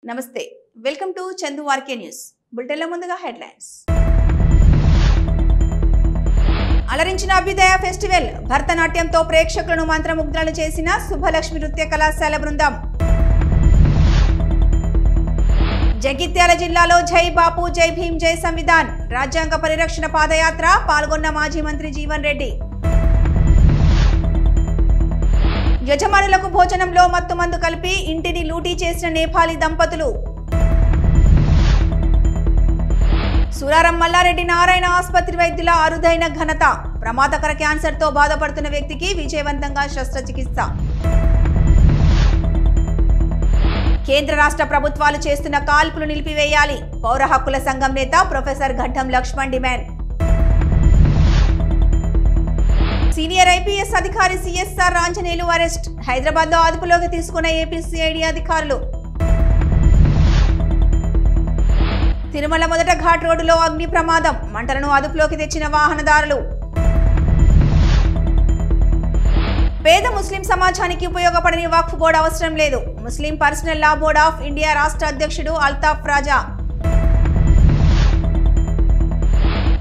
నమస్తే welcome to Chandu RK news బులెటిన్ల ముందుగా హెడ్లైన్స్ అలరించిన అభ్యుదయ ఫెస్టివల్ భరతనాట్యంతో ప్రేక్షకులను మంత్రముగ్ధులను చేసిన శుభలక్ష్మి నృత్య కళాశాల బృందం జగిత్యాల జిల్లాలో జై బాపు జై భీమ్ జై సంవిధాన్ రాజ్యాంగ పరిరక్షణ పాదయాత్ర పాల్గొన్న మాజీ మంత్రి జీవన్ రెడ్డి యజమానులకు భోజనంలో మత్తుమందు కలిపి ఇంటిని లూటీ చేసిన నేపాలీ దంపతులు సురారం మల్లారెడ్డి నారాయణ ఆసుపత్రి వైద్యుల అరుదైన ఘనత ప్రమాదకర క్యాన్సర్తో బాధపడుతున్న వ్యక్తికి విజయవంతంగా శస్త్రచికిత్స కేంద్ర రాష్ట్ర ప్రభుత్వాలు చేస్తున్న కాల్పులు నిలిపివేయాలి పౌర హక్కుల సంఘం నేత ప్రొఫెసర్ ఘట్టం లక్ష్మణ్ డిమాండ్ సీనియర్ ఐపీఎస్ అధికారి సిఎస్ఆర్ రాంజనేయులు అరెస్ట్ హైదరాబాద్ లో అదుపులోకి తీసుకున్న ఏపీ సిఐడి అధికారులు తిరుమల మొదట ఘాట్ రోడ్డులో అగ్ని ప్రమాదం మంటలను అదుపులోకి తెచ్చిన వాహనదారులు పేద ముస్లిం సమాజానికి ఉపయోగపడని వక్ఫ్ బోర్డు అవసరం లేదు Muslim Personal Law Board of India రాష్ట్ర అధ్యక్షుడు అల్తాఫ్ రాజా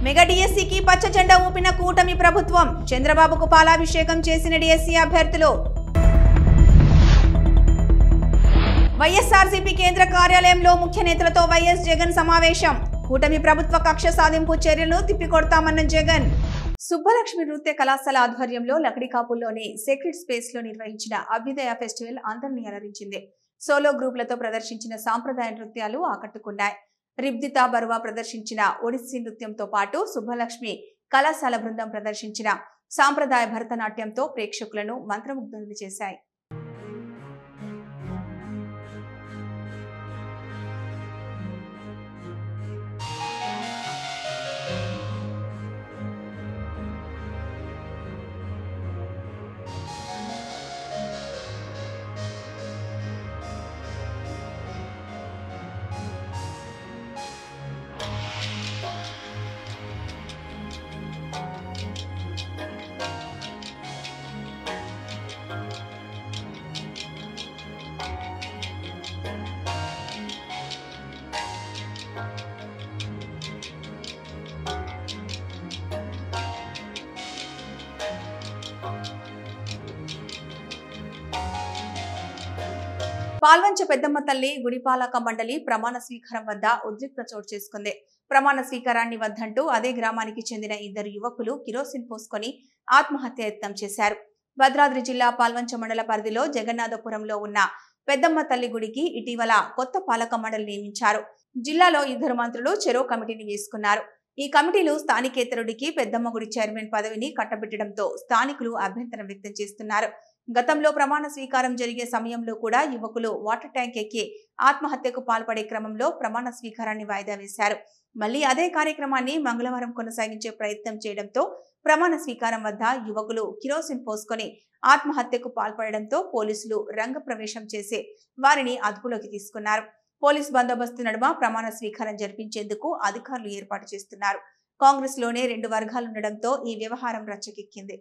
మెగా డిఎస్సికి పచ్చ జెండా ఊపిన కూటమి ప్రభుత్వం చంద్రబాబుకు పాలాభిషేకం చేసిన డిఎస్సి అభ్యర్థులు వైఎస్ఆర్సీపీ కేంద్ర కార్యాలయంలో ముఖ్య నేతలతో వైఎస్ జగన్ సమావేశం కూటమి ప్రభుత్వ కక్ష సాధింపు చర్యలను తిప్పికొడతామన్న జగన్ సుబ్బలక్ష్మి నృత్య కళాశాల ఆధ్వర్యంలో లకడికాపుల్లోని సేక్రెడ్ స్పేస్ లో నిర్వహించిన అభ్యుదయ ఫెస్టివల్ అందరినీ అలరించింది సోలో గ్రూపులతో ప్రదర్శించిన సాంప్రదాయ నృత్యాలు ఆకట్టుకున్నాయి రిబ్దితా బరువా ప్రదర్శించిన ఒడిస్సీ నృత్యంతో పాటు సుబ్బలక్ష్మి కళాశాల బృందం ప్రదర్శించిన సాంప్రదాయ భరతనాట్యంతో ప్రేక్షకులను మంత్రముగ్ధులు చేశాయి పాల్వంచ పెద్దమ్మ తల్లి గుడిపాలక మండలి ప్రమాణ స్వీకారం వద్ద ఉద్రిక్త చోటు చేసుకుంది ప్రమాణ స్వీకారాన్ని వద్దంటూ అదే గ్రామానికి చెందిన ఇద్దరు యువకులు కిరోసిన్ పోసుకొని ఆత్మహత్య యత్నం చేశారు భద్రాద్రి జిల్లా పాల్వంచ మండల పరిధిలో జగన్నాథపురంలో ఉన్న పెద్దమ్మ తల్లి గుడికి ఇటీవల కొత్త పాలక మండలి నియమించారు జిల్లాలో ఇద్దరు మంత్రులు చెరో కమిటీని వేసుకున్నారు ఈ కమిటీలు స్థానికేతరుడికి పెద్దమ్మ గుడి చైర్మన్ పదవిని కట్టబెట్టడంతో స్థానికులు అభ్యంతరం వ్యక్తం చేస్తున్నారు గతంలో ప్రమాణ స్వీకారం జరిగే సమయంలో కూడా యువకులు వాటర్ ట్యాంక్ ఎక్కి ఆత్మహత్యకు పాల్పడే క్రమంలో ప్రమాణ స్వీకారాన్ని వాయిదా వేశారు మళ్లీ అదే కార్యక్రమాన్ని మంగళవారం కొనసాగించే ప్రయత్నం చేయడంతో ప్రమాణ స్వీకారం వద్ద యువకులు కిరోసిన్ పోసుకొని ఆత్మహత్యకు పాల్పడడంతో పోలీసులు రంగ ప్రవేశం చేసి వారిని అదుపులోకి తీసుకున్నారు పోలీస్ బందోబస్తు నడుమ ప్రమాణ స్వీకారం జరిపించేందుకు అధికారులు ఏర్పాటు చేస్తున్నారు కాంగ్రెస్ లోనే 2 వర్గాలుండడంతో ఈ వ్యవహారం రచ్చకెక్కింది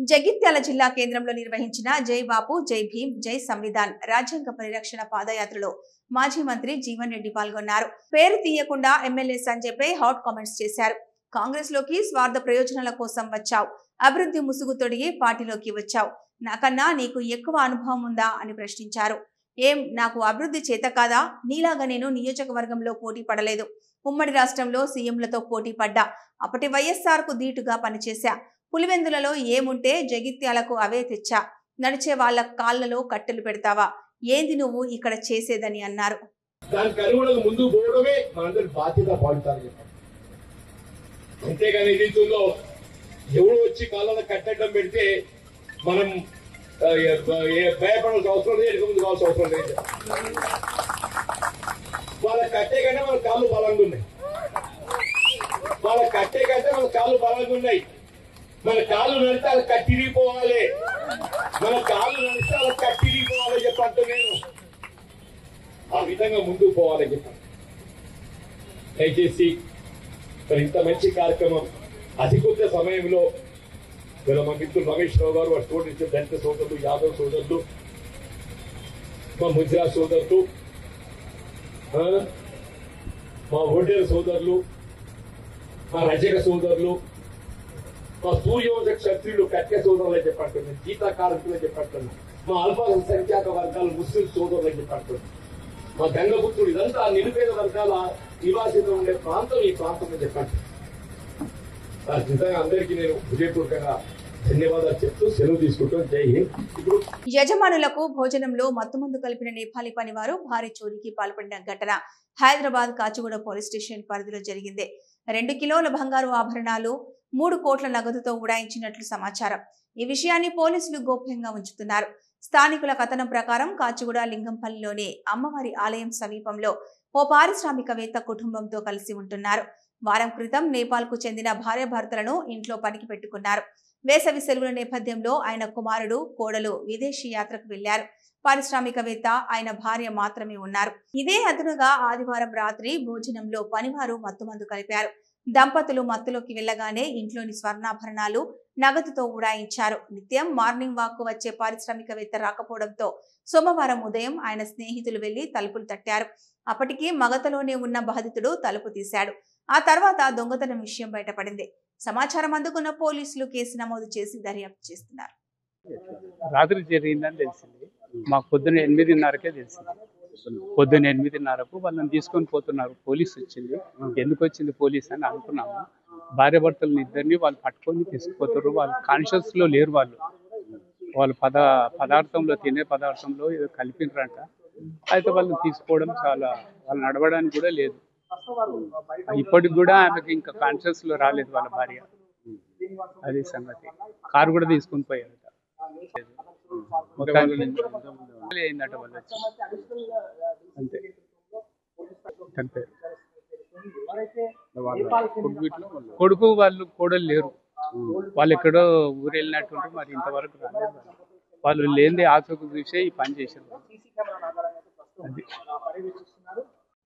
జగిత్యాల జిల్లా కేంద్రంలో నిర్వహించిన జై బాపు జై భీమ్ జై సంవిధాన్ రాజ్యాంగ పరిరక్షణ పాదయాత్రలో మాజీ మంత్రి జీవన్ రెడ్డి పాల్గొన్నారు పేరు తీయకుండా ఎమ్మెల్యే సంజయ్ పై హాట్ కామెంట్స్ చేశారు కాంగ్రెస్ లోకి స్వార్థ ప్రయోజనాల కోసం వచ్చావు అభివృద్ధి ముసుగు తొడిగి పార్టీలోకి వచ్చావు నాకన్నా నీకు ఎక్కువ అనుభవం ఉందా అని ప్రశ్నించారు ఏం నాకు అభివృద్ధి చేత కాదా నీలాగా నేను నియోజకవర్గంలో పోటీ పడలేదు ఉమ్మడి రాష్ట్రంలో సీఎంలతో పోటీ పడ్డా అప్పటి వైఎస్ఆర్ కు ధీటుగా పనిచేశా పులివెందులలో ఏముంటే జగిత్యాలకు అవే తెచ్చా నడిచే వాళ్ళ కాళ్లలో కట్టెలు పెడతావా ఏంది నువ్వు ఇక్కడ చేసేదని అన్నారు ఎవరు వచ్చి కాళ్ళలో కట్టడం పెడితే మనం భయపడాల్సిన అవసరం లేదు ముందు కావాల్సిన అవసరం లేదు వాళ్ళ కట్టే కంటే మన కాళ్ళు బలంగా ఉన్నాయి వాళ్ళ కట్టే కంటే మన కాళ్ళు బలంగా ఉన్నాయి మన కాళ్ళు నడిస్తే వాళ్ళ కట్టిరిగిపోవాలి మన కాళ్ళు నడిస్తే వాళ్ళ కట్టిరిగిపోవాలి చెప్పంటూ నేను ఆ విధంగా ముందుకు పోవాలని చెప్పాను దయచేసి మరి ఇంత మంచి కార్యక్రమం అతి కొద్ది సమయంలో వీళ్ళ మా మిత్రులు రమేష్ రావు గారు, వారి తోటి దళిత సోదరులు, యాదవ్ సోదరులు, మా ముద్రా సోదరులు, మా ఒడ్డేర సోదరులు, మా రజక సోదరులు, మా సూర్యవంశ క్షత్రియులు కట్య సోదరులు చెప్పంటున్నాను, గీతా కార్మికులు చెప్పంటున్నాను, మా అల్పసంఖ్యాక వర్గాలు ముస్లిం సోదరులు చెప్పంటున్నాను, మా గంగపుత్రుడు, ఇదంతా నిరుపేద వర్గాల నివాసితం ఉండే ప్రాంతం ఈ ప్రాంతం అని చెప్పండి. నిజంగా అందరికీ నేను హృదయపూర్వకంగా ధన్యవాదాలు చెప్తూ సెలవు తీసుకుంటాం. జై హింద్. ఇప్పుడు యజమానులకు భోజనంలో మత్తుమందు కలిపిన నేపాలీ పనివారు భారీ చోరీకి పాల్పడిన ఘటన హైదరాబాద్ కాచిగూడ పోలీస్ స్టేషన్ పరిధిలో జరిగింది. 2 కిలోల బంగారు ఆభరణాలు, 3 కోట్ల నగదుతో ఉడాయించినట్లు సమాచారం. ఈ విషయాన్ని పోలీసులు గోప్యంగా ఉంచుతున్నారు. స్థానికుల కథనం ప్రకారం కాచిగూడ లింగంపల్లిలోని అమ్మవారి ఆలయం సమీపంలో ఓ పారిశ్రామికవేత్త కుటుంబంతో కలిసి ఉంటున్నారు. వారం క్రితం నేపాల్కు చెందిన భార్యాభర్తలను ఇంట్లో పనికి పెట్టుకున్నారు. వేసవి సెలవుల నేపథ్యంలో ఆయన కుమారుడు, కోడలు విదేశీ యాత్రకు వెళ్లారు. పారిశ్రామికవేత్త, ఆయన భార్య మాత్రమే ఉన్నారు. ఇదే అదనుగా ఆదివారం రాత్రి భోజనంలో పనివారు మత్తుమందు కలిపారు. దంపతులు మత్తులోకి వెళ్లగానే ఇంట్లోని స్వర్ణాభరణాలు, నగదుతో ఉడాయించారు. నిత్యం మార్నింగ్ వాక్ వచ్చే పారిశ్రామికవేత్త రాకపోవడంతో సోమవారం ఉదయం ఆయన స్నేహితులు వెళ్లి తలుపులు తట్టారు. అప్పటికి మగతలోనే ఉన్న బాధితుడు తలుపు తీశాడు. ఆ తర్వాత దొంగతనం విషయం బయటపడింది. సమాచారం అందుకున్న పోలీసులు కేసు నమోదు చేసి దర్యాప్తు చేస్తున్నారు. రాత్రి జరిగిందని తెలిసింది. మాకు పొద్దున్న 8:30కే తెలిసింది. పొద్దున్న 8:30కు వాళ్ళని తీసుకొని పోతున్నారు. పోలీస్ వచ్చింది. ఎందుకు వచ్చింది పోలీస్ అని అనుకున్నాము. భార్యాభర్తలను ఇద్దరిని వాళ్ళు పట్టుకొని తీసుకుపోతారు. వాళ్ళు కాన్షియస్ లో లేరు. వాళ్ళు పదార్థంలో తినే పదార్థంలో ఏదో కలిపినరంట. అయితే వాళ్ళని తీసుకోవడం వాళ్ళు నడవడానికి కూడా లేదు. ఇప్పటికి కూడా ఆమెకి ఇంకా కాన్షియస్ లో రాలేదు వాళ్ళ భార్య. అది సంగతి. కారు కూడా తీసుకుని పోయారట. అయిందట వాళ్ళు వచ్చి. అంతే. కొడుకు వాళ్ళు కోడలు లేరు. వాళ్ళు ఎక్కడో ఊరు వెళ్ళినట్టుంటే మరి ఇంతవరకు రాలేదు. వాళ్ళు లేనిదే ఆచూకు చూసే ఈ పని చేశారు. అది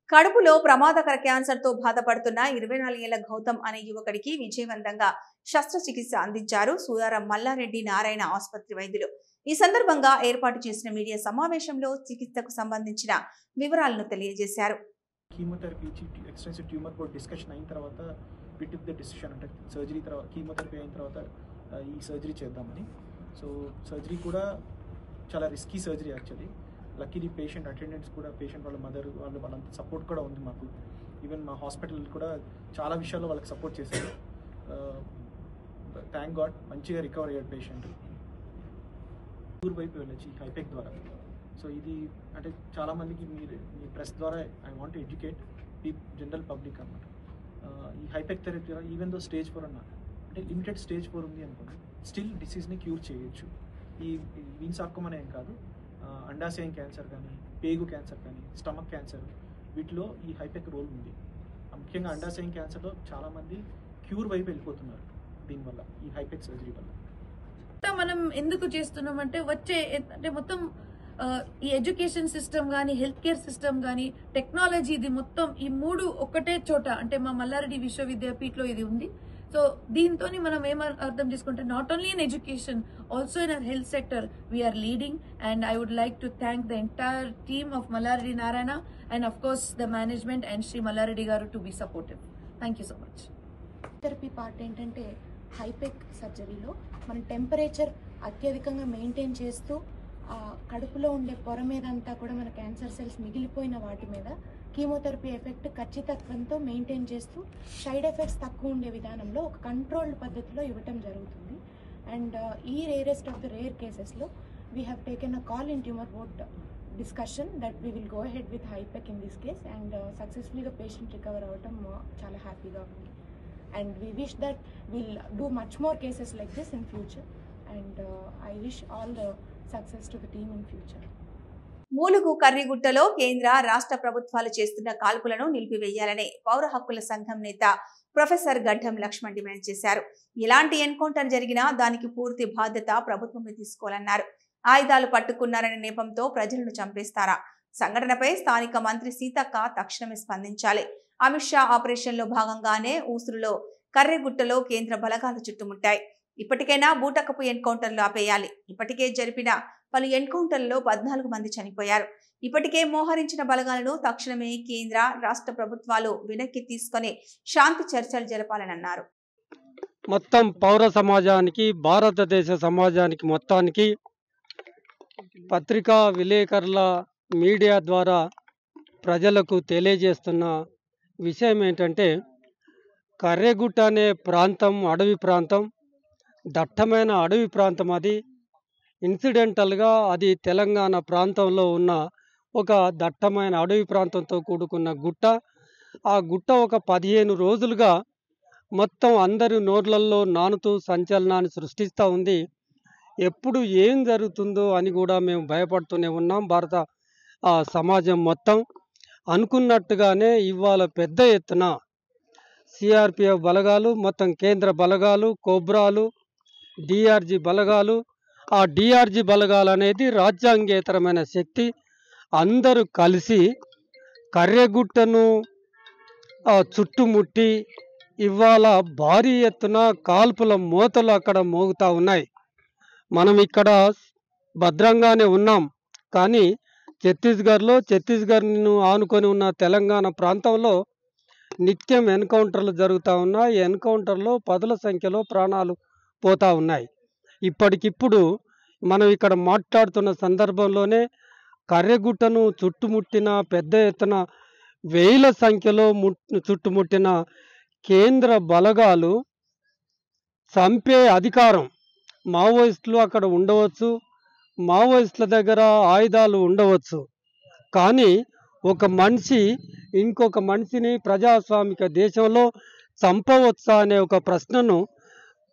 కడుపులో ప్రమాదకర క్యాన్సర్ తో బాధపడుతున్న 24 ఏళ్ల గౌతమ్ అనే యువకుడికి విజయవంతంగా శస్త్రచికిత్స అందించారు సూయారం మల్లారెడ్డి నారాయణ ఆసుపత్రి వైద్యులు. ఈ సందర్భంగా ఏర్పాటు చేసిన మీడియా సమావేశంలో చికిత్సకు సంబంధించిన వివరాలను తెలియజేశారు. Chemotherapy extensive tumour board discussion అయిన తర్వాత వి టుక్ ద డిసిషన్, అంటే సర్జరీ తర్వాత కీమోథెరపీ అయిన తర్వాత ఈ సర్జరీ చేద్దామని. సో సర్జరీ కూడా చాలా risky surgery actually. Luckily patient attendants కూడా, పేషెంట్ వాళ్ళ మదర్ వాళ్ళంతా సపోర్ట్ కూడా ఉంది మాకు. ఈవెన్ మా హాస్పిటల్ కూడా చాలా విషయాల్లో వాళ్ళకి సపోర్ట్ చేశారు. థ్యాంక్ గాడ్ మంచిగా రికవర్ అయ్యాడు పేషెంట్. ఊరు వైపు వెళ్ళొచ్చు ఈ హైపెక్ ద్వారా. సో ఇది అంటే చాలామందికి మీ ప్రెస్ ద్వారా I want to educate general public అన్నమాట. ఈ హైపెక్ థెరపీ ద్వారా ఈవెన్ దో స్టేజ్ 4 అన్న, అంటే లిమిటెడ్ స్టేజ్ 4 ఉంది అనుకోండి, స్టిల్ డిసీజ్ని క్యూర్ చేయొచ్చు. ఈ వీన్ సార్కోమా ఏం కాదు, అండాశయం క్యాన్సర్ కానీ, పేగు క్యాన్సర్ కానీ, స్టమక్ క్యాన్సర్, వీటిలో ఈ హైపెక్ రోల్ ఉంది. ముఖ్యంగా అండాశయం క్యాన్సర్లో చాలామంది క్యూర్ వైపు వెళ్ళిపోతున్నారు దీనివల్ల, ఈ హైపెక్ సర్జరీ వల్ల. మనం ఎందుకు చేస్తున్నామంటే అంటే మొత్తం ఈ ఎడ్యుకేషన్ సిస్టమ్ కానీ, హెల్త్ కేర్ సిస్టమ్ కానీ, టెక్నాలజీ, ఇది మొత్తం ఈ 3 ఒక్కటే చోట, అంటే మా మల్లారెడ్డి విశ్వవిద్యాపీఠలో ఇది ఉంది. సో దీంతో మనం ఏం అర్థం చేసుకుంటే not only in education, also in our health sector we are leading. And I would like to thank the entire team of Mallareddy Narayana and of course the management and Shri Mallareddy గారు to be supportive. Thank you so much. Therapy part ఏంటంటే హైపెక్ సర్జరీలో మనం temperature అత్యధికంగా maintain చేస్తూ కడుపులో ఉండే పొర మీద అంతా కూడా మన క్యాన్సర్ సెల్స్ మిగిలిపోయిన వాటి మీద కీమోథెరపీ ఎఫెక్ట్ ఖచ్చితత్వంతో మెయింటైన్ చేస్తూ సైడ్ ఎఫెక్ట్స్ తక్కువ ఉండే విధానంలో ఒక కంట్రోల్డ్ పద్ధతిలో ఇవ్వటం జరుగుతుంది. అండ్ ఈ రేరెస్ట్ ఆఫ్ ద రేర్ కేసెస్లో we have taken a call in tumour board discussion that we will go ahead with హైపెక్ ఇన్ దిస్ కేస్. అండ్ సక్సెస్ఫుల్గా పేషెంట్ రికవర్ అవ్వటం చాలా హ్యాపీగా ఉంది. And we wish that we'll do much more cases like this in future. And I wish all the success to the team in future. మూలుగు కర్రిగుట్టలో కేంద్ర రాష్ట్ర ప్రభుత్వాలు చేస్తున్న కాల్పులను నిలిపివేయాలని పౌర హక్కుల సంఘం నేత ప్రొఫెసర్ గడ్డం లక్ష్మణ్ డిమాండ్ చేశారు. ఎలాంటి ఎన్కౌంటర్ జరిగినా దానికి పూర్తి బాధ్యత ప్రభుత్వమే తీసుకోవాలన్నారు. ఆయుధాలు పట్టుకున్నారనే నేపంతో ప్రజలను చంపేస్తారా? సంఘటనపై స్థానిక మంత్రి సీతక్క తక్షణమే స్పందించాలి. అమిత్ షా ఆపరేషన్లో భాగంగానే ఊసురులో కర్రెగుట్టలో కేంద్ర బలగాలు చుట్టుముట్టాయి. ఇప్పటికైనా బూటకపు ఎన్కౌంటర్లు ఆపేయాలి. ఇప్పటికే జరిపిన పలు ఎన్కౌంటర్లలో 14 మంది చనిపోయారు. ఇప్పటికే మోహరించిన బలగాలను తక్షణమే కేంద్ర రాష్ట్ర ప్రభుత్వాలు వెనక్కి తీసుకొని శాంతి చర్చలు జరపాలని అన్నారు. మొత్తం పౌర సమాజానికి, భారతదేశ సమాజానికి మొత్తానికి పత్రికా విలేకరుల మీడియా ద్వారా ప్రజలకు తెలియజేస్తున్న విషయం ఏంటంటే, కర్రెగుట్ట అనే ప్రాంతం అడవి ప్రాంతం, దట్టమైన అడవి ప్రాంతం. అది ఇన్సిడెంటల్గా అది తెలంగాణ ప్రాంతంలో ఉన్న ఒక దట్టమైన అడవి ప్రాంతంతో కూడుకున్న గుట్ట. ఆ గుట్ట ఒక 15 రోజులుగా మొత్తం అందరి నోర్లల్లో నానుతూ సంచలనాన్ని సృష్టిస్తూ ఉంది. ఎప్పుడు ఏం జరుగుతుందో అని కూడా మేము భయపడుతూనే ఉన్నాం. భారత సమాజం మొత్తం అనుకున్నట్టుగానే ఇవాళ పెద్ద ఎత్తున సిఆర్పిఎఫ్ బలగాలు, మొత్తం కేంద్ర బలగాలు, కోబ్రాలు, డిఆర్జీ బలగాలు, ఆ డిఆర్జీ బలగాలు అనేది రాజ్యాంగేతరమైన శక్తి, అందరూ కలిసి కర్రెగుట్టను చుట్టుముట్టి ఇవాళ భారీ ఎత్తున కాల్పుల మోతలు అక్కడ మోగుతూ ఉన్నాయి. మనం ఇక్కడ భద్రంగానే ఉన్నాం, కానీ ఛత్తీస్గఢ్ను ఆనుకొని ఉన్న తెలంగాణ ప్రాంతంలో నిత్యం ఎన్కౌంటర్లు జరుగుతూ ఉన్నాయి. ఎన్కౌంటర్లో 10ల సంఖ్యలో ప్రాణాలు పోతూ ఉన్నాయి. ఇప్పటికిప్పుడు మనం ఇక్కడ మాట్లాడుతున్న సందర్భంలోనే కర్రెగుట్టను చుట్టుముట్టిన పెద్ద ఎత్తున 1000 సంఖ్యలో చుట్టుముట్టిన కేంద్ర బలగాలు చంపే అధికారం మావోయిస్టులు అక్కడ ఉండవచ్చు, మావోయిస్టుల దగ్గర ఆయుధాలు ఉండవచ్చు, కానీ ఒక మనిషి ఇంకొక మనిషిని ప్రజాస్వామిక దేశంలో చంపవచ్చా అనే ఒక ప్రశ్నను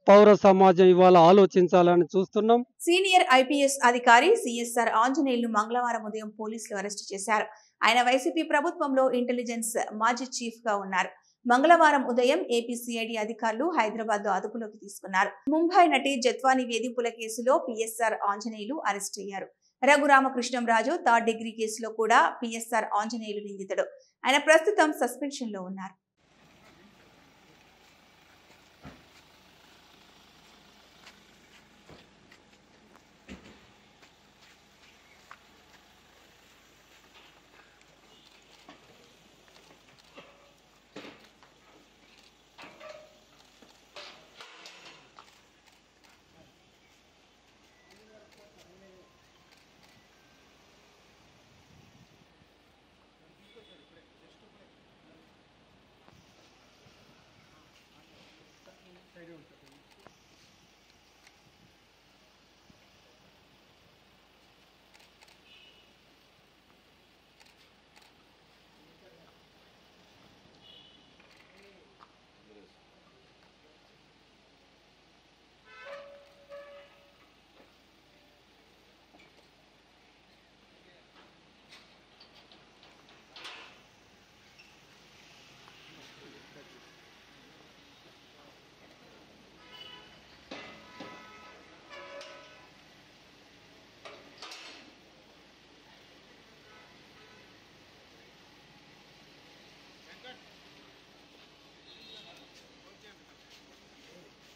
పౌర సమాజం ఇవాళ ఆలోచించాలని చూస్తున్నాం. సీనియర్ ఐపీఎస్ అధికారి సిఎస్ఆర్ ఆంజనేయులు మంగళవారం ఉదయం పోలీసులు అరెస్టు చేశారు. ఆయన వైసీపీ ప్రభుత్వంలో ఇంటెలిజెన్స్ మాజీ చీఫ్ గా ఉన్నారు. మంగళవారం ఉదయం ఏపీసీఐడి అధికారులు హైదరాబాద్ లో అదుపులోకి తీసుకున్నారు. ముంబై నటి జత్వాని వేధింపుల కేసులో పిఎస్ఆర్ ఆంజనేయులు అరెస్ట్ అయ్యారు. రఘురామకృష్ణంరాజు 3rd డిగ్రీ కేసులో కూడా పిఎస్ఆర్ ఆంజనేయులు నిందితుడు. ఆయన ప్రస్తుతం సస్పెన్షన్ లో ఉన్నారు.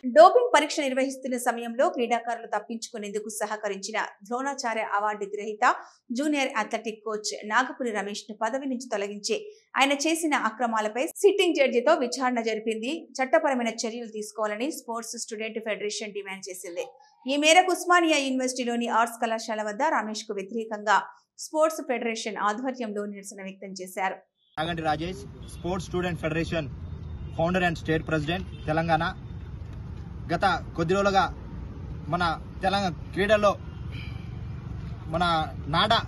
డోపింగ్ పరీక్ష నిర్వహిస్తున్న సమయంలో క్రీడాకారులు తప్పించుకునేందుకు సహకరించిన ద్రోణాచార్య అవార్డు గ్రహీత junior athletic coach Nagapuri Ramesh ను పదవి నుంచి తొలగించి ఆయన చేసిన అక్రమాలపై సిట్టింగ్ జడ్జితో విచారణ జరిపింది. చట్టపరమైన చర్యలు తీసుకోవాలని స్పోర్ట్స్ స్టూడెంట్ ఫెడరేషన్ డిమాండ్ చేసింది. ఈ మేరకు ఉస్మానియా యూనివర్సిటీలోని ఆర్ట్స్ కళాశాల వద్ద రమేష్ కు వ్యతిరేకంగా స్పోర్ట్స్ ఫెడరేషన్ ఆధ్వర్యంలో నిరసన వ్యక్తం చేశారు. Naganti Rajesh, sports student federation founder and state president, Telangana. గత కొద్ది రోజులుగా మన తెలంగాణ క్రీడల్లో మన NADA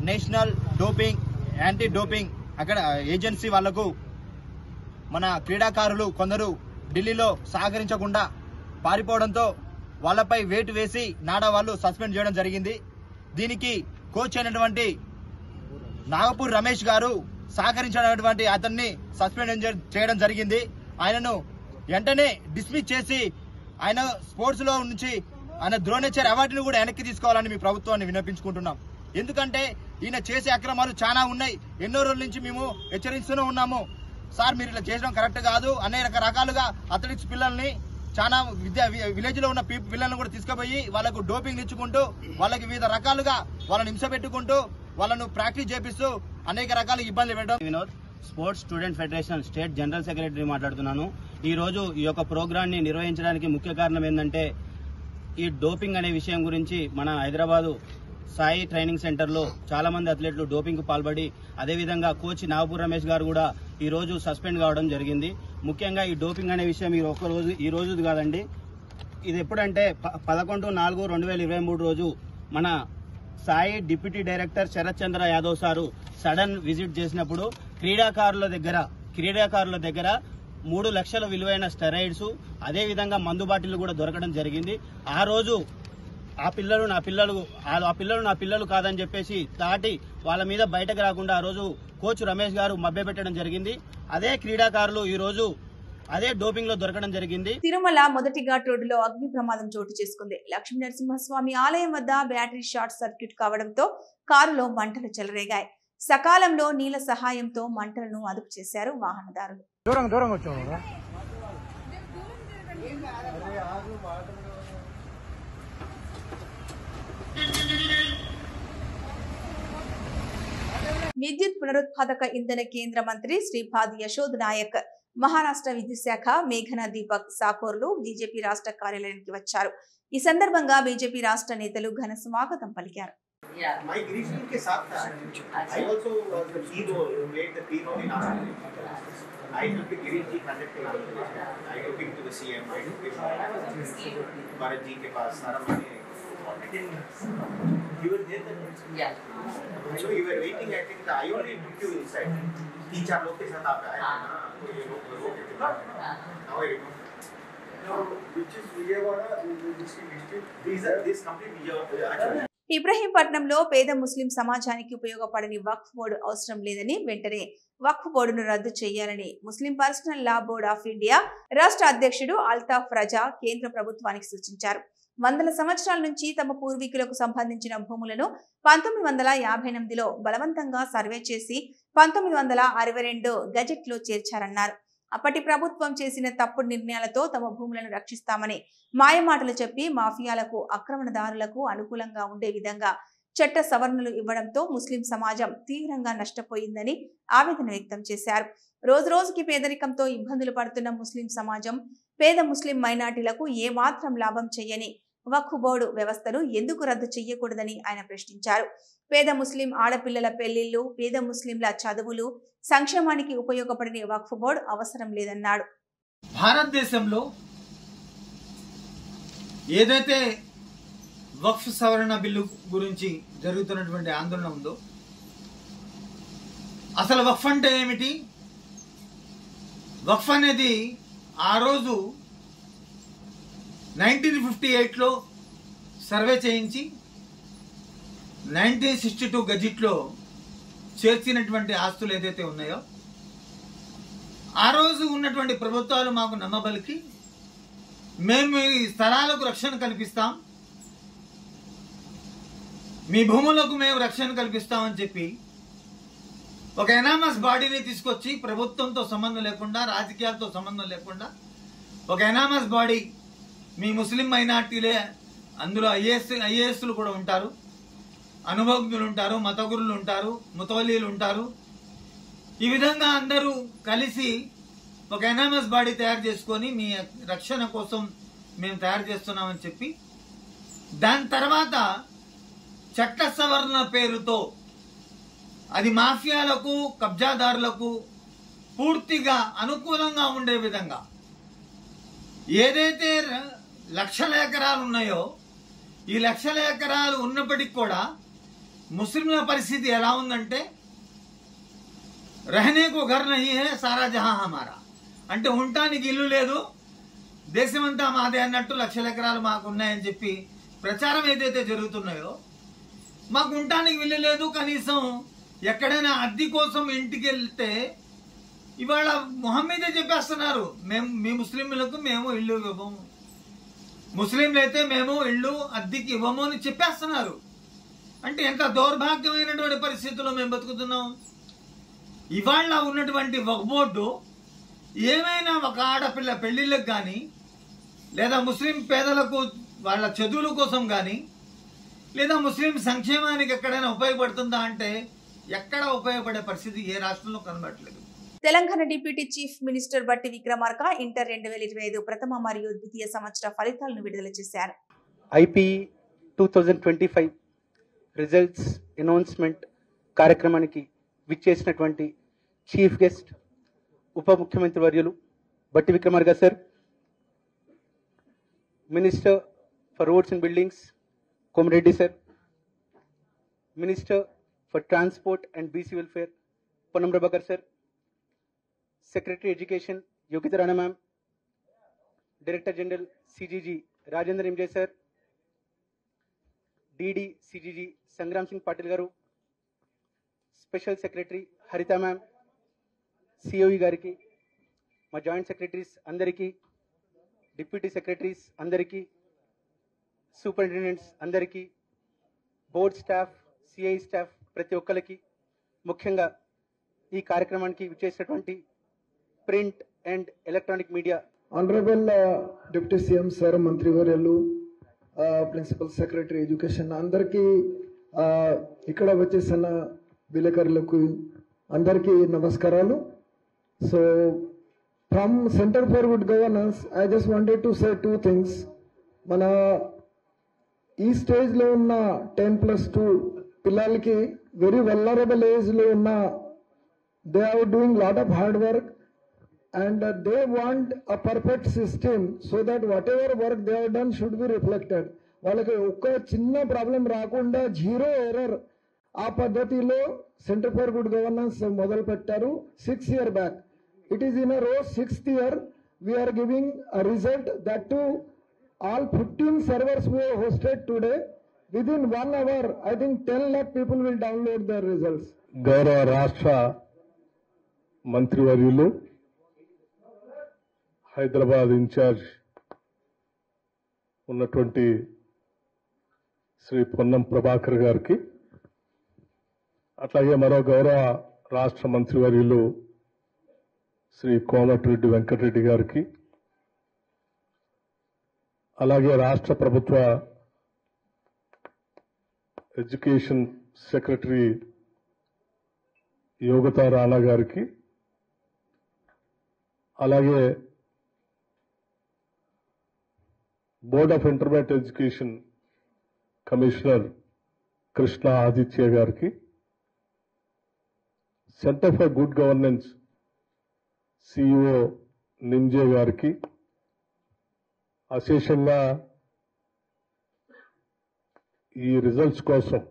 national doping anti doping అక్కడ ఏజెన్సీ వాళ్లకు మన క్రీడాకారులు కొందరు ఢిల్లీలో సహకరించకుండా పారిపోవడంతో వాళ్లపై వేటు వేసి నాడా వాళ్ళు సస్పెండ్ చేయడం జరిగింది. దీనికి కోచ్ అయినటువంటి నాగపూర్ రమేష్ గారు సహకరించినటువంటి అతన్ని సస్పెండ్ చేయడం జరిగింది. ఆయనను వెంటనే డిస్మిస్ చేసి ఆయన స్పోర్ట్స్ లో నుంచి ఆయన ద్రోణాచార్య అవార్డును కూడా వెనక్కి తీసుకోవాలని మీ ప్రభుత్వాన్ని విన్నపించుకుంటున్నాం. ఎందుకంటే ఈయన చేసే అక్రమాలు చాలా ఉన్నాయి. ఎన్నో రోజుల నుంచి మేము హెచ్చరిస్తూనే ఉన్నాము. సార్, మీరు ఇలా చేయడం కరెక్ట్ కాదు. అనేక రకాలుగా అథ్లెటిక్స్ పిల్లల్ని చాలా విలేజ్ లో ఉన్న పిల్లలను కూడా తీసుకుపోయి వాళ్ళకు డోపింగ్ ఇచ్చుకుంటూ వాళ్ళకి వివిధ రకాలుగా వాళ్ళని హింస పెట్టుకుంటూ వాళ్ళను ప్రాక్టీస్ చేపిస్తూ అనేక రకాల ఇబ్బందులు పెట్టడం. Vinod, sports student federation state general secretary మాట్లాడుతున్నాను. ఈ రోజు ఈ యొక్క ప్రోగ్రామ్ ని నిర్వహించడానికి ముఖ్య కారణం ఏంటంటే ఈ డోపింగ్ అనే విషయం గురించి మన హైదరాబాదు సాయి ట్రైనింగ్ సెంటర్ లో చాలా మంది అథ్లెట్లు డోపింగ్ కు పాల్పడి అదేవిధంగా కోచ్ నాగపూర్ రమేష్ గారు కూడా ఈ రోజు సస్పెండ్ కావడం జరిగింది. ముఖ్యంగా ఈ డోపింగ్ అనే విషయం ఈ రోజు కాదండి, ఇది ఎప్పుడంటే 11/4/2023 రోజు మన సాయి డిప్యూటీ డైరెక్టర్ శరత్ చంద్ర యాదవ్ సారు సడన్ విజిట్ చేసినప్పుడు క్రీడాకారుల దగ్గర 3 లక్షల విలువైన స్టెరాయిడ్స్ అదేవిధంగా మందు బాటిల్ కూడా దొరకడం జరిగింది. ఆ రోజు ఆ పిల్లలు నా పిల్లలు కాదని చెప్పేసి తాటి వాళ్ళ మీద బయటకు రాకుండా ఆ రోజు కోచ్ రమేష్ గారు మభ్యపెట్టడం జరిగింది. అదే క్రీడాకారులు ఈ రోజు అదే డోపింగ్ లో దొరకడం జరిగింది. తిరుమల మొదటి ఘాట్ రోడ్డులో అగ్ని ప్రమాదం చోటు చేసుకుంది. లక్ష్మీ నరసింహస్వామి ఆలయం వద్ద బ్యాటరీ షార్ట్ సర్క్యూట్ కావడంతో కారులో మంటలు చెలరేగాయి. సకాలంలో నీళ్ల సహాయంతో మంటలను అదుపు చేశారు వాహనదారులు. విద్యుత్ పునరుత్పాదక ఇంధన కేంద్ర మంత్రి శ్రీపాద్ యశోద్ నాయక్, మహారాష్ట్ర విద్యుత్ శాఖ మేఘనా దీపక్ సాకోర్లు బీజేపీ రాష్ట్ర కార్యాలయానికి వచ్చారు. ఈ సందర్భంగా బీజేపీ రాష్ట్ర నేతలు ఘన స్వాగతం పలికారు. You were there then? Yeah. So you were waiting, I think I only took you inside. 3-4 लोग के साथ आप आए ना, तो ये लोग now I remember. No, which is Vijayawada, this complete Vijayawada. ఇబ్రహీంపట్నంలో పేద ముస్లిం సమాజానికి ఉపయోగపడని వక్ఫ్ బోర్డు అవసరం లేదని, వెంటనే వక్ఫ్ బోర్డును రద్దు చేయాలని Muslim Personal Law Board of India రాష్ట్ర అధ్యక్షుడు అల్తాఫ్ రజా కేంద్ర ప్రభుత్వానికి సూచించారు. వందల సంవత్సరాల నుంచి తమ పూర్వీకులకు సంబంధించిన భూములను 1958లో బలవంతంగా సర్వే చేసి 1962 గజెట్లో చేర్చారన్నారు. అప్పటి ప్రభుత్వం చేసిన తప్పుడు నిర్ణయాలతో తమ భూములను రక్షిస్తామని మాయమాటలు చెప్పి మాఫియాలకు, ఆక్రమణదారులకు అనుకూలంగా ఉండే విధంగా చట్ట సవరణలు ఇవ్వడంతో ముస్లిం సమాజం తీవ్రంగా నష్టపోయిందని ఆవేదన వ్యక్తం చేశారు. రోజు రోజుకి పేదరికంతో ఇబ్బందులు పడుతున్న ముస్లిం సమాజం, పేద ముస్లిం మైనార్టీలకు ఏమాత్రం లాభం చేయని వక్ఫ్ బోర్డు వ్యవస్థను ఎందుకు రద్దు చేయకూడదని ఆయన ప్రశ్నించారు. పేద ముస్లిం ఆడపిల్లల పెళ్లిళ్లు, పేద ముస్లింల చదువులు, సంక్షేమానికి ఉపయోగపడని వక్ఫ్ బోర్డు అవసరం లేదన్నాడు. భారతదేశంలో ఏదైతే వక్ఫ్ సవరణ బిల్లు గురించి జరుగుతున్నటువంటి ఆందోళన ఉందో, అసలు వక్ఫ్ అంటే ఏమిటి? వక్ఫ్ అనేది ఆ రోజు 1958లో సర్వే చేయించి 1962 గజిట్లో చేర్చినటువంటి ఆస్తులు ఏదైతే ఉన్నాయో, ఆ రోజు ఉన్నటువంటి ప్రభుత్వాలు మాకు నమ్మబలికి మేము ఈ స్థలాలకు రక్షణ కల్పిస్తాం, మీ భూములకు మేము రక్షణ కల్పిస్తామని చెప్పి ఒక ఎనామస్ బాడీని తీసుకొచ్చి ప్రభుత్వంతో సంబంధం లేకుండా, రాజకీయాలతో సంబంధం లేకుండా ఒక ఎనామస్ బాడీ, మీ ముస్లిం మైనార్టీలే, అందులో ఐఏఎస్లు కూడా ఉంటారు, అనుభవజ్ఞులు ఉంటారు, మతగురులు ఉంటారు, ముతవల్లీలు ఉంటారు, ఈ విధంగా అందరూ కలిసి ఒక ఎనామస్ బాడీ తయారు చేసుకొని మీ రక్షణ కోసం మేము తయారు చేస్తున్నామని చెప్పి, దాని తర్వాత చట్ట సవరణ పేరుతో అది మాఫియాలకు, కబ్జాదారులకు పూర్తిగా అనుకూలంగా ఉండే విధంగా ఏదైతే లక్షల ఎకరాలు ఉన్నాయో, ఈ లక్షల ఎకరాలు ఉన్నప్పటికీ కూడా ముస్లింల పరిస్థితి ఎలా ఉందంటే, రహనే కో ఘర్ నహీ హై సారా జహాం హమారా, అంటే ఉండటానికి ఇల్లు లేదు, దేశమంతా మాదే అన్నట్టు లక్షల ఎకరాలు మాకు ఉన్నాయని చెప్పి ప్రచారం ఏదైతే జరుగుతున్నాయో, మాకు ఉండటానికి ఇల్లు లేదు, కనీసం ఎక్కడైనా అద్దె కోసం ఇంటికి వెళ్తే ఇవాళ మొహం మీదే చెప్పేస్తున్నారు, మేము మీ ముస్లింలకు మేము ఇల్లు ఇవ్వము, ముస్లింలు అయితే మేము ఇల్లు అద్దెకి ఇవ్వము అని చెప్పేస్తున్నారు. అంటే ఎంత దౌర్భాగ్యమైనటువంటి పరిస్థితుల్లో మేము బతుకుతున్నాం. ఇవాళ ఉన్నటువంటి వక్ఫ్ బోర్డు ఏమైనా ఒక ఆడపిల్ల పెళ్లిళ్ళకి కానీ, లేదా ముస్లిం పేదలకు వాళ్ళ చదువుల కోసం కానీ లేదా ముస్లిం సంక్షేమానికి ఎక్కడైనా ఉపయోగపడుతుందా అంటే ఎక్కడ ఉపయోగపడే పరిస్థితి ఏ రాష్ట్రంలో కనబడట్లేదు. తెలంగాణ డిప్యూటీ చీఫ్ మినిస్టర్ బట్టి విక్రమార్క ఇంటర్ 2025 ప్రథమ మరియు ద్వితీయ సంవత్సర ఫలితాలను విడుదల చేశారు. ఐపీ 2025 రిజల్ట్స్ అనౌన్స్మెంట్ కార్యక్రమానికి విచ్చేసినటువంటి చీఫ్ గెస్ట్ ఉప ముఖ్యమంత్రి వర్యులు Bhatti Vikramarka sir, minister for roads and buildings Komareddy sir, minister for transport and BC welfare Ponnam Prabhakar sir, secretary education Yogita Rana ma'am, director general CGG Rajendra MJ sir, DD CGG Sangram Singh Patil గారు, special secretary Haritha ma'am, COE గారికి, మా joint secretaries అందరికీ, deputy secretaries అందరికీ, superintendents అందరికీ, board staff, CI staff ప్రతి ఒక్కరికి, ముఖ్యంగా ఈ కార్యక్రమానికి విచ్చేసినటువంటి print and electronic media honourable deputy CM sir, మంత్రివర్యులు, ప్రిన్సిపల్ సెక్రటరీ ఎడ్యుకేషన్ అందరికీ, ఇక్కడ వచ్చేసిన విలేకరులకు అందరికీ నమస్కారాలు. So from centre for good governance I just wanted to say 2 things. మన ఈ స్టేజ్లో ఉన్న 10+2 పిల్లలకి వెరీ వల్నరబుల్ ఏజ్లో ఉన్న they are doing lot of hard work and they want a perfect system so that whatever work they have done should be reflected. వాళ్ళకి ఒక్క చిన్న ప్రాబ్లం రాకుండా 0 ఎర్రర్ ఆ పద్ధతిలో సెంటర్ ఫర్ గుడ్ గవర్నెన్స్ మొదలు పెట్టారు 6 years back. It is in a రో 6th year we are giving a result that to all 15 servers we have hosted today. Within 1 hour I think 10 lakh people will download their results. గౌరవ రాష్ట్ర మంత్రివర్యులు, Hyderabad incharge ఉన్నటువంటి శ్రీ పొన్నం ప్రభాకర్ గారికి, అట్లాగే మరో గౌరవ రాష్ట్ర మంత్రివర్యులు శ్రీ కోమటిరెడ్డి వెంకటరెడ్డి గారికి, అలాగే రాష్ట్ర ప్రభుత్వ ఎడ్యుకేషన్ సెక్రటరీ యోగిత రాణా గారికి, అలాగే board of intermediate education commissioner Krishna Aditya గారికి, centre for good governance CEO Ninje గారికి, అశేషంగా ఈ రిజల్ట్స్ కోసం,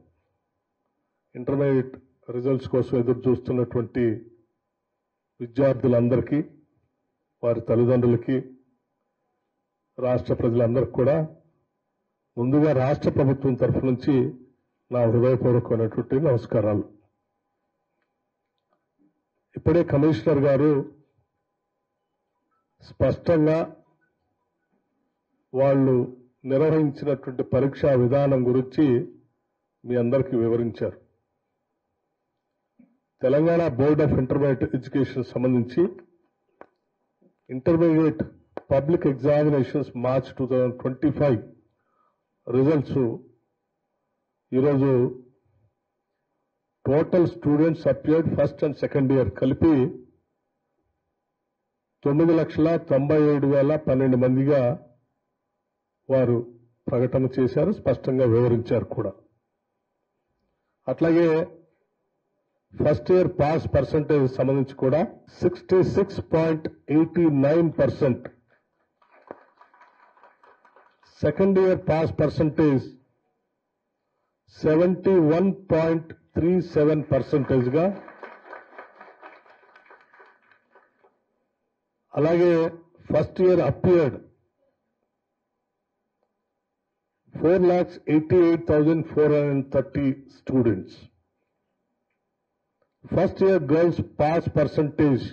ఇంటర్మీడియట్ రిజల్ట్స్ కోసం ఎదురు చూస్తున్నటువంటి విద్యార్థులందరికీ, వారి తల్లిదండ్రులకి, రాష్ట్ర ప్రజలందరికీ కూడా ముందుగా రాష్ట్ర ప్రభుత్వం తరఫు నుంచి నా హృదయపూర్వకమైనటువంటి నమస్కారాలు. ఇప్పుడే కమిషనర్ గారు స్పష్టంగా వాళ్ళు నిర్వహించినటువంటి పరీక్షా విధానం గురించి మీ అందరికీ వివరించారు. Telangana board of intermediate education సంబంధించి intermediate public examinations March 2025 results ఈరోజు total students appeared first and second year కలిపి 9,97,12 మందిగా వారు ప్రకటన చేశారు, స్పష్టంగా వివరించారు కూడా. అట్లాగే ఫస్ట్ ఇయర్ పాస్ పర్సంటేజ్ సంబంధించి కూడా 66.89%, సెకండ్ ఇయర్ పాస్ పర్సంటేజ్ 71.37% గా, అలాగే first year appeared 4,88,430 students. First year girls pass percentage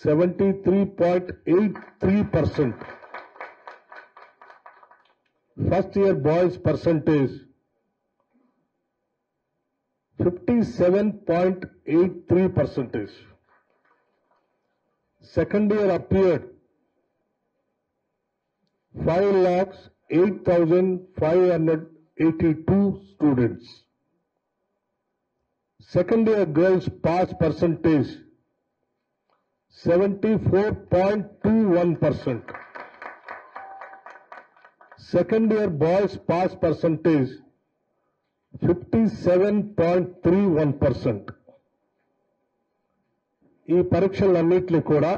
73.83%. First year boys percentage 57.83%. Second year appeared 5,08,582 students. Second year girls pass percentage 74.21%. Second year boys pass percentage 57.31%. ఈ పరీక్షలన్నింటినీ కూడా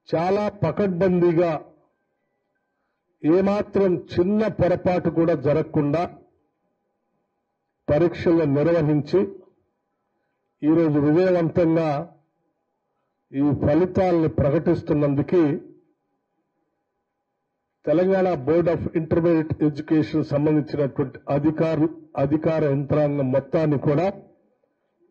చాలా పకడ్బందీగా ఏమాత్రం చిన్న పొరపాటు కూడా జరగకుండా పరీక్షలు నిర్వహించి ఈరోజు విజయవంతంగా ఈ ఫలితాలను ప్రకటిస్తున్నందుకు Telangana board of intermediate education సంబంధించినటువంటి అధికార యంత్రాంగం మొత్తాన్ని కూడా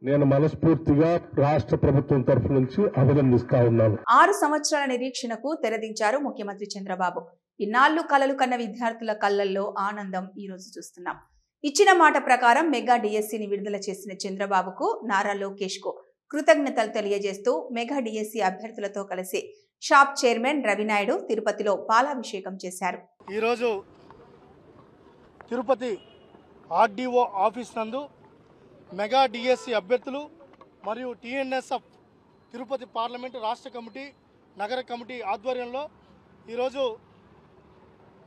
నేను మనస్ఫూర్తిగా రాష్ట్ర ప్రభుత్వం తరఫు నుంచి అభినందిస్తా ఉన్నాను. 6 సంవత్సరాల నిరీక్షణకు తెరదించారు ముఖ్యమంత్రి చంద్రబాబు. ఇన్నాళ్లు కలలు కన్న విద్యార్థుల కళ్లల్లో ఆనందం ఈ రోజు చూస్తున్నాం. ఇచ్చిన మాట ప్రకారం మెగా డిఎస్సిని విడుదల చేసిన చంద్రబాబుకు, నారా లోకేష్ కు కృతజ్ఞతలు తెలియజేస్తూ మెగా డిఎస్సి అభ్యర్థులతో కలిసి షాప్ చైర్మన్ రవినాయుడు తిరుపతిలో పాలాభిషేకం చేశారు. ఈరోజు తిరుపతి ఆర్డీఓ ఆఫీస్ నందు మెగా డిఎస్సి అభ్యర్థులు మరియు టీఎన్ఎస్ఎఫ్ తిరుపతి పార్లమెంటు రాష్ట్ర కమిటీ నగర కమిటీ ఆధ్వర్యంలో ఈరోజు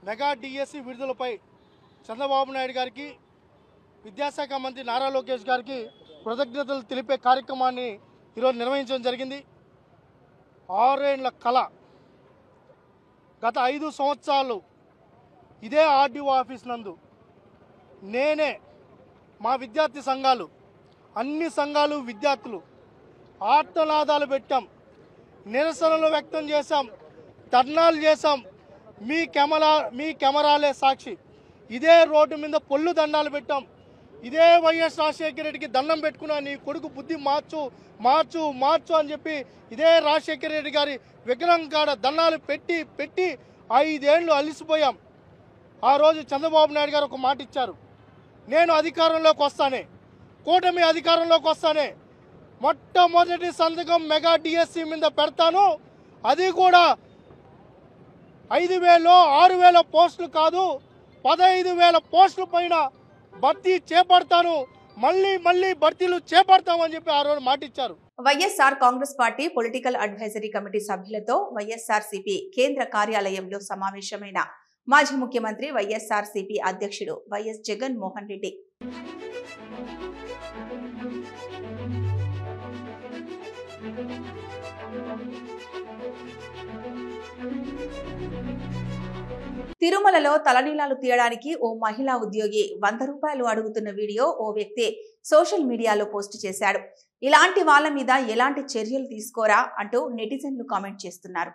మెగా డిఎస్సి విడుదలపై చంద్రబాబు నాయుడు గారికి, విద్యాశాఖ మంత్రి నారా లోకేష్ గారికి కృతజ్ఞతలు తెలిపే కార్యక్రమాన్ని ఈరోజు నిర్వహించడం జరిగింది. 6 ఏళ్ల కళ, గత 5 సంవత్సరాలు ఇదే ఆర్డీఓ ఆఫీస్ నందు నేనే, మా విద్యార్థి సంఘాలు, అన్ని సంఘాలు, విద్యార్థులు ఆర్తనాదాలు పెట్టాం, నిరసనలు వ్యక్తం చేశాం, ధర్నాలు చేశాం. మీ కెమెరాలే సాక్షి. ఇదే రోడ్డు మీద పొల్లు దండాలు పెట్టాం. ఇదే వైఎస్ రాజశేఖర రెడ్డికి దండం పెట్టుకున్నా, నీ కొడుకు బుద్ధి మార్చు మార్చు మార్చు అని చెప్పి ఇదే రాజశేఖర రెడ్డి గారి విగ్రహం కాడ దండాలు పెట్టి 5 ఏళ్ళు అలిసిపోయాం. ఆ రోజు చంద్రబాబు నాయుడు గారు ఒక మాట ఇచ్చారు, నేను అధికారంలోకి వస్తానే, కూటమి అధికారంలోకి వస్తానే, మొట్టమొదటి సంతకం మెగా డిఎస్సి మీద పెడతాను, అది కూడా 5,000 6,000 పోస్టులు కాదు, 15,000 పోస్టుల పైన భర్తీ చేపడతాను, మళ్ళీ భర్తీలు చేపడతామని చెప్పి ఆ రోజు మాట ఇచ్చారు. YSR Congress party political advisory committee సభ్యులతో వైఎస్ఆర్సీపీ కేంద్ర కార్యాలయంలో సమావేశమైన మాజీ ముఖ్యమంత్రి వైఎస్ఆర్సీపీ అధ్యక్షుడు వైఎస్ జగన్ మోహన్ రెడ్డి. తిరుమలలో తలనీలాలు తీయడానికి ఓ మహిళా ఉద్యోగి 100 రూపాయలు అడుగుతున్న వీడియో ఓ వ్యక్తి సోషల్ మీడియాలో పోస్ట్ చేశాడు. ఇలాంటి వాళ్ళ మీద ఎలాంటి చర్యలు తీసుకోరా అంటూ నెటిజన్లు కామెంట్ చేస్తున్నారు.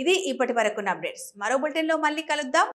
ఇది ఇప్పటి వరకున్న అప్డేట్స్. మరో బులెటిన్ లో మళ్ళీ కలుద్దాం.